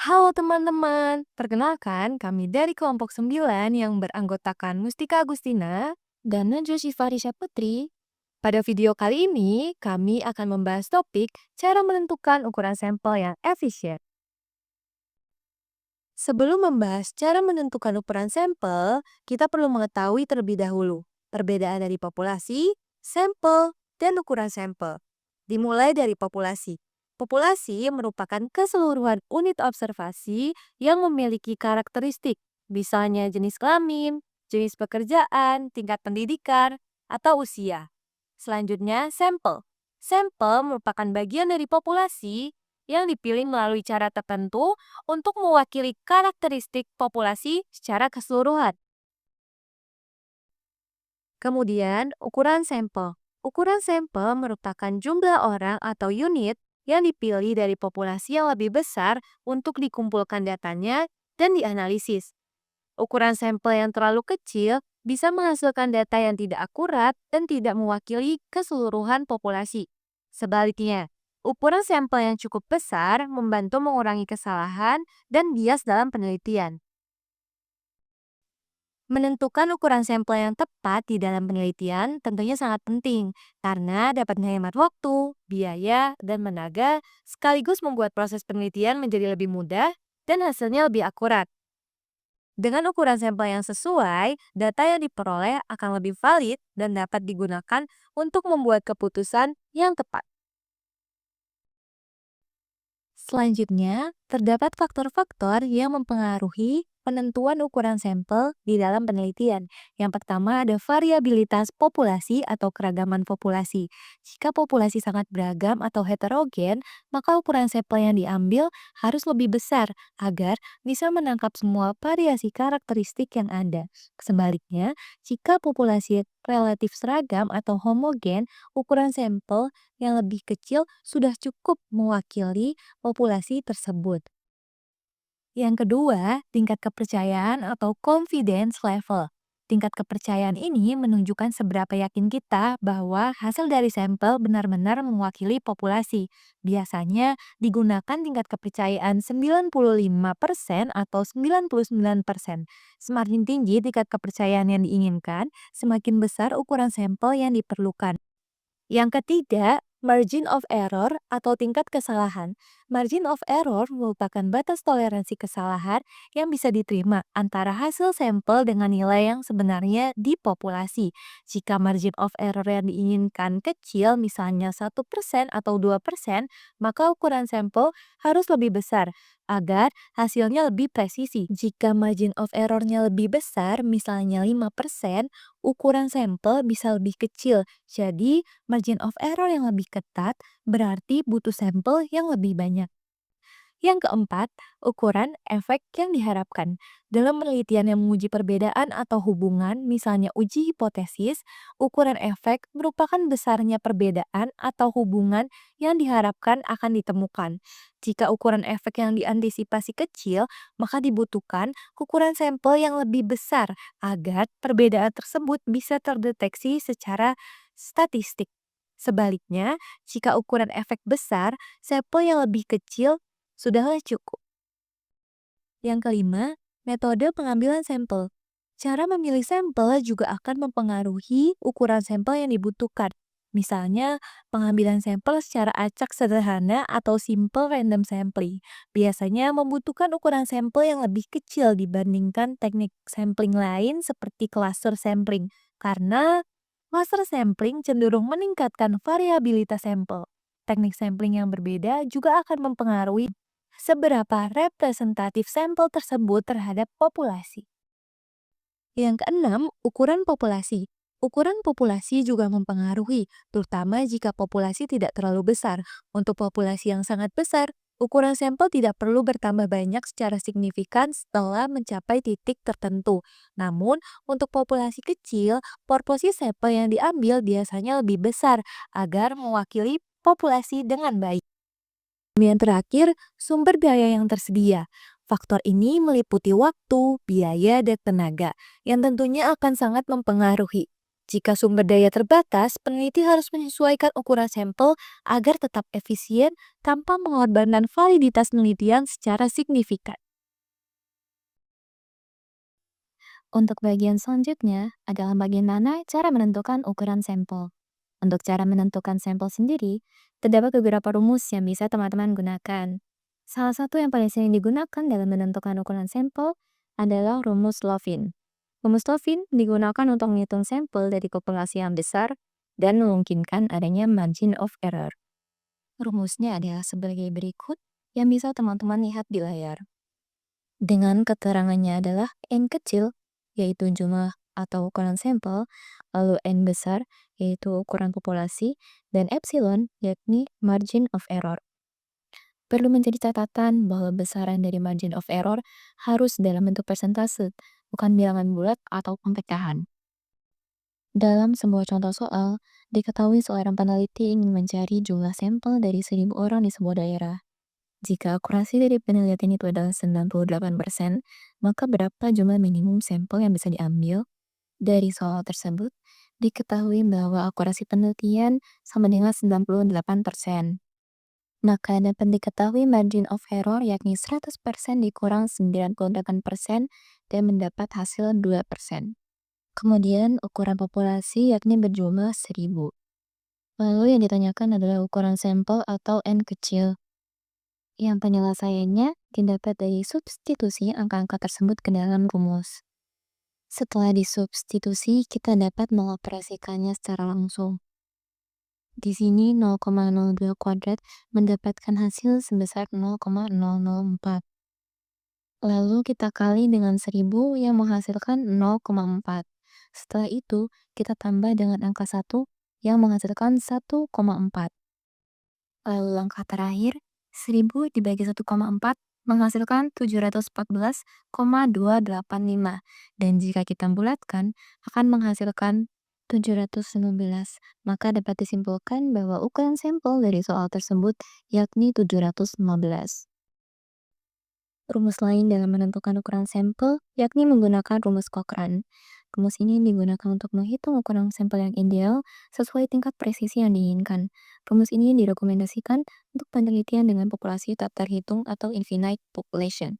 Halo teman-teman, perkenalkan kami dari kelompok 9 yang beranggotakan Mustika Agustina dan Najwa Syifarisya Putri. Pada video kali ini, kami akan membahas topik cara menentukan ukuran sampel yang efisien. Sebelum membahas cara menentukan ukuran sampel, kita perlu mengetahui terlebih dahulu perbedaan dari populasi, sampel, dan ukuran sampel. Dimulai dari populasi. Populasi merupakan keseluruhan unit observasi yang memiliki karakteristik, misalnya jenis kelamin, jenis pekerjaan, tingkat pendidikan, atau usia. Selanjutnya, sampel. Sampel merupakan bagian dari populasi yang dipilih melalui cara tertentu untuk mewakili karakteristik populasi secara keseluruhan. Kemudian, ukuran sampel. Ukuran sampel merupakan jumlah orang atau unit yang dipilih dari populasi yang lebih besar untuk dikumpulkan datanya dan dianalisis. Ukuran sampel yang terlalu kecil bisa menghasilkan data yang tidak akurat dan tidak mewakili keseluruhan populasi. Sebaliknya, ukuran sampel yang cukup besar membantu mengurangi kesalahan dan bias dalam penelitian. Menentukan ukuran sampel yang tepat di dalam penelitian tentunya sangat penting karena dapat menghemat waktu, biaya, dan tenaga sekaligus membuat proses penelitian menjadi lebih mudah dan hasilnya lebih akurat. Dengan ukuran sampel yang sesuai, data yang diperoleh akan lebih valid dan dapat digunakan untuk membuat keputusan yang tepat. Selanjutnya, terdapat faktor-faktor yang mempengaruhi penentuan ukuran sampel di dalam penelitian. Yang pertama ada variabilitas populasi atau keragaman populasi. Jika populasi sangat beragam atau heterogen, maka ukuran sampel yang diambil harus lebih besar agar bisa menangkap semua variasi karakteristik yang ada. Sebaliknya, jika populasi relatif seragam atau homogen, ukuran sampel yang lebih kecil sudah cukup mewakili populasi tersebut. Yang kedua, tingkat kepercayaan atau confidence level. Tingkat kepercayaan ini menunjukkan seberapa yakin kita bahwa hasil dari sampel benar-benar mewakili populasi. Biasanya digunakan tingkat kepercayaan 95% atau 99%. Semakin tinggi tingkat kepercayaan yang diinginkan, semakin besar ukuran sampel yang diperlukan. Yang ketiga, margin of error atau tingkat kesalahan. Margin of error merupakan batas toleransi kesalahan yang bisa diterima antara hasil sampel dengan nilai yang sebenarnya di populasi. Jika margin of error yang diinginkan kecil, misalnya 1% atau 2%, maka ukuran sampel harus lebih besar agar hasilnya lebih presisi. Jika margin of error-nya lebih besar, misalnya 5%, ukuran sampel bisa lebih kecil. Jadi, margin of error yang lebih ketat berarti butuh sampel yang lebih banyak. Yang keempat, ukuran efek yang diharapkan. Dalam penelitian yang menguji perbedaan atau hubungan, misalnya uji hipotesis, ukuran efek merupakan besarnya perbedaan atau hubungan yang diharapkan akan ditemukan. Jika ukuran efek yang diantisipasi kecil, maka dibutuhkan ukuran sampel yang lebih besar agar perbedaan tersebut bisa terdeteksi secara statistik. Sebaliknya, jika ukuran efek besar, sampel yang lebih kecil sudahlah cukup. Yang kelima, metode pengambilan sampel. Cara memilih sampel juga akan mempengaruhi ukuran sampel yang dibutuhkan. Misalnya, pengambilan sampel secara acak sederhana atau simple random sampling biasanya membutuhkan ukuran sampel yang lebih kecil dibandingkan teknik sampling lain seperti cluster sampling. Karena cluster sampling cenderung meningkatkan variabilitas sampel. Teknik sampling yang berbeda juga akan mempengaruhi seberapa representatif sampel tersebut terhadap populasi. Yang keenam, ukuran populasi. Ukuran populasi juga mempengaruhi, terutama jika populasi tidak terlalu besar. Untuk populasi yang sangat besar, ukuran sampel tidak perlu bertambah banyak secara signifikan setelah mencapai titik tertentu. Namun, untuk populasi kecil, proporsi sampel yang diambil biasanya lebih besar agar mewakili populasi dengan baik. Yang terakhir, sumber daya yang tersedia. Faktor ini meliputi waktu, biaya, dan tenaga, yang tentunya akan sangat mempengaruhi. Jika sumber daya terbatas, peneliti harus menyesuaikan ukuran sampel agar tetap efisien tanpa mengorbankan validitas penelitian secara signifikan. Untuk bagian selanjutnya adalah bagian mana cara menentukan ukuran sampel. Untuk cara menentukan sampel sendiri, terdapat beberapa rumus yang bisa teman-teman gunakan. Salah satu yang paling sering digunakan dalam menentukan ukuran sampel adalah rumus Lovin. Rumus Lovin digunakan untuk menghitung sampel dari populasi yang besar dan memungkinkan adanya margin of error. Rumusnya adalah sebagai berikut yang bisa teman-teman lihat di layar. Dengan keterangannya adalah N kecil, yaitu jumlah atau ukuran sampel, lalu N besar, yaitu ukuran populasi, dan epsilon, yakni margin of error. Perlu menjadi catatan bahwa besaran dari margin of error harus dalam bentuk persentase, bukan bilangan bulat atau pempecahan. Dalam sebuah contoh soal, diketahui seorang peneliti ingin mencari jumlah sampel dari 1.000 orang di sebuah daerah. Jika akurasi dari penelitian itu adalah 98%, maka berapa jumlah minimum sampel yang bisa diambil? Dari soal tersebut, diketahui bahwa akurasi penelitian sama dengan 98%. Maka dapat diketahui margin of error yakni 100% dikurang 98% dan mendapat hasil 2%. Kemudian ukuran populasi yakni berjumlah 1.000. Lalu yang ditanyakan adalah ukuran sampel atau N kecil. Yang penyelesaiannya didapat dari substitusi angka-angka tersebut ke dalam rumus. Setelah disubstitusi, kita dapat mengoperasikannya secara langsung. Di sini 0,02 kuadrat mendapatkan hasil sebesar 0,004. Lalu kita kali dengan 1.000 yang menghasilkan 0,4. Setelah itu, kita tambah dengan angka 1 yang menghasilkan 1,4. Lalu langkah terakhir, 1.000 dibagi 1,4 menghasilkan 714,285. Dan jika kita bulatkan, akan menghasilkan 715. Maka dapat disimpulkan bahwa ukuran sampel dari soal tersebut yakni 715. Rumus lain dalam menentukan ukuran sampel yakni menggunakan rumus Cochrane. Rumus ini digunakan untuk menghitung ukuran sampel yang ideal sesuai tingkat presisi yang diinginkan. Rumus ini direkomendasikan untuk penelitian dengan populasi tak terhitung atau infinite population.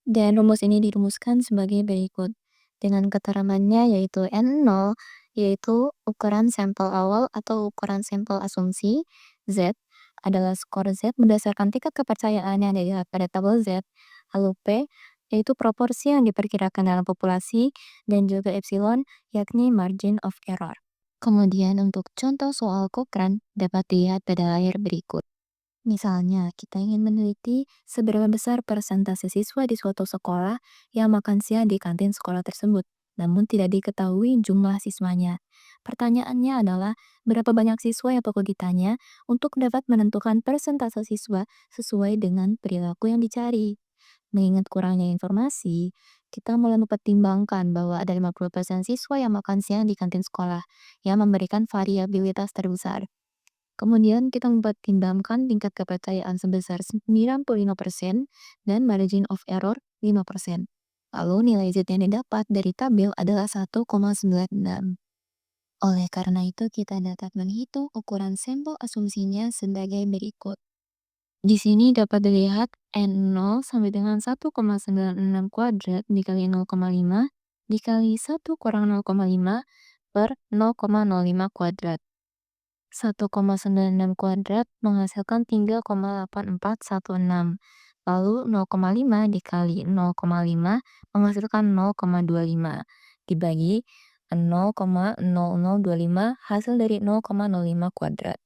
Dan rumus ini dirumuskan sebagai berikut. Dengan keterangannya yaitu N0, yaitu ukuran sampel awal atau ukuran sampel asumsi, Z adalah skor Z berdasarkan tingkat kepercayaan yang dilihat pada tabel Z, lalu P yaitu proporsi yang diperkirakan dalam populasi, dan juga epsilon yakni margin of error. Kemudian untuk contoh soal Cochrane dapat dilihat pada layar berikut. Misalnya, kita ingin meneliti seberapa besar persentase siswa di suatu sekolah yang makan siang di kantin sekolah tersebut, namun tidak diketahui jumlah siswanya. Pertanyaannya adalah, berapa banyak siswa yang perlu ditanya untuk dapat menentukan persentase siswa sesuai dengan perilaku yang dicari. Mengingat kurangnya informasi, kita mulai mempertimbangkan bahwa ada 50% siswa yang makan siang di kantin sekolah, yang memberikan variabilitas terbesar. Kemudian kita mempertimbangkan tingkat kepercayaan sebesar 95% dan margin of error 5%. Lalu nilai Z yang didapat dari tabel adalah 1,96. Oleh karena itu, kita dapat menghitung ukuran sampel asumsinya sebagai berikut. Di sini dapat dilihat N0 sampai dengan 1,96 kuadrat dikali 0,5 dikali 1 kurang 0,5 per 0,05 kuadrat. 1,96 kuadrat menghasilkan 3,8416. Lalu 0,5 dikali 0,5 menghasilkan 0,25. Dibagi 0,0025 hasil dari 0,05 kuadrat.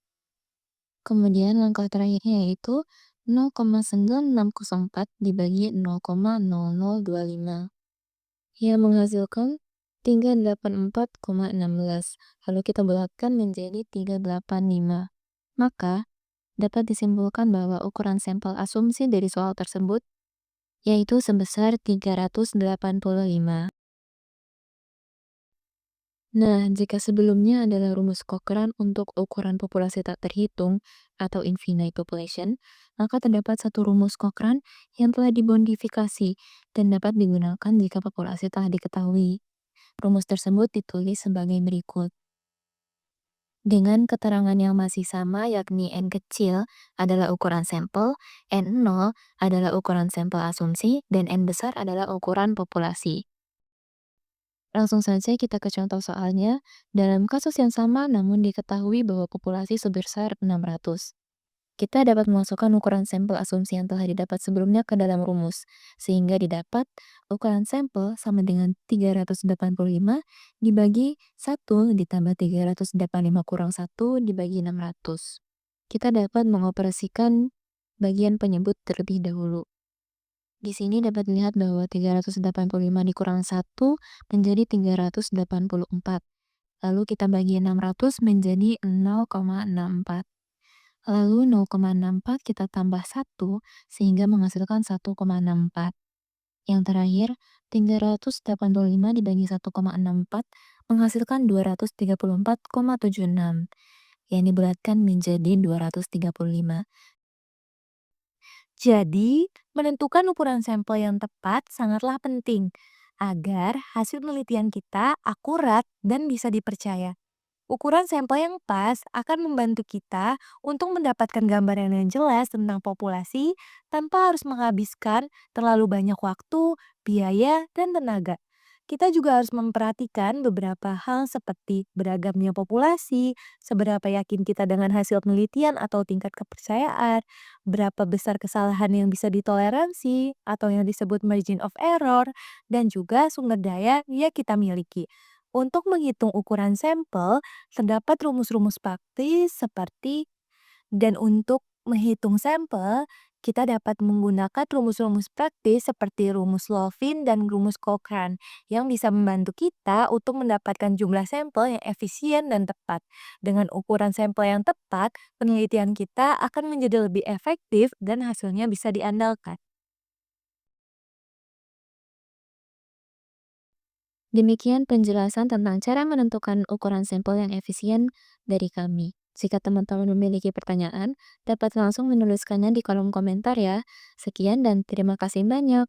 Kemudian langkah terakhirnya yaitu 0,9604 dibagi 0,0025. Yang menghasilkan 384,16. Lalu kita bulatkan menjadi 385. Maka, dapat disimpulkan bahwa ukuran sampel asumsi dari soal tersebut yaitu sebesar 385. Nah, jika sebelumnya adalah rumus Cochrane untuk ukuran populasi tak terhitung atau infinite population, maka terdapat satu rumus Cochrane yang telah dimodifikasi dan dapat digunakan jika populasi telah diketahui. Rumus tersebut ditulis sebagai berikut. Dengan keterangan yang masih sama, yakni N kecil adalah ukuran sampel, N0 adalah ukuran sampel asumsi, dan N besar adalah ukuran populasi. Langsung saja kita ke contoh soalnya. Dalam kasus yang sama, namun diketahui bahwa populasi sebesar 600. Kita dapat memasukkan ukuran sampel asumsi yang telah didapat sebelumnya ke dalam rumus, sehingga didapat ukuran sampel sama dengan 385 dibagi 1 ditambah 385 kurang 1 dibagi 600. Kita dapat mengoperasikan bagian penyebut terlebih dahulu. Di sini dapat dilihat bahwa 385 dikurang 1 menjadi 384. Lalu kita bagi 600 menjadi 0,64. Lalu 0,64 kita tambah 1 sehingga menghasilkan 1,64. Yang terakhir, 385 dibagi 1,64 menghasilkan 234,76 yang dibulatkan menjadi 235. Jadi, menentukan ukuran sampel yang tepat sangatlah penting agar hasil penelitian kita akurat dan bisa dipercaya. Ukuran sampel yang pas akan membantu kita untuk mendapatkan gambaran yang jelas tentang populasi tanpa harus menghabiskan terlalu banyak waktu, biaya, dan tenaga. Kita juga harus memperhatikan beberapa hal seperti beragamnya populasi, seberapa yakin kita dengan hasil penelitian atau tingkat kepercayaan, berapa besar kesalahan yang bisa ditoleransi atau yang disebut margin of error, dan juga sumber daya yang kita miliki. Untuk menghitung ukuran sampel, terdapat rumus-rumus praktis seperti dan untuk menghitung sampel, kita dapat menggunakan rumus-rumus praktis seperti rumus Lovin dan rumus Cochrane yang bisa membantu kita untuk mendapatkan jumlah sampel yang efisien dan tepat. Dengan ukuran sampel yang tepat, penelitian kita akan menjadi lebih efektif dan hasilnya bisa diandalkan. Demikian penjelasan tentang cara menentukan ukuran sampel yang efisien dari kami. Jika teman-teman memiliki pertanyaan, dapat langsung menuliskannya di kolom komentar ya. Sekian dan terima kasih banyak.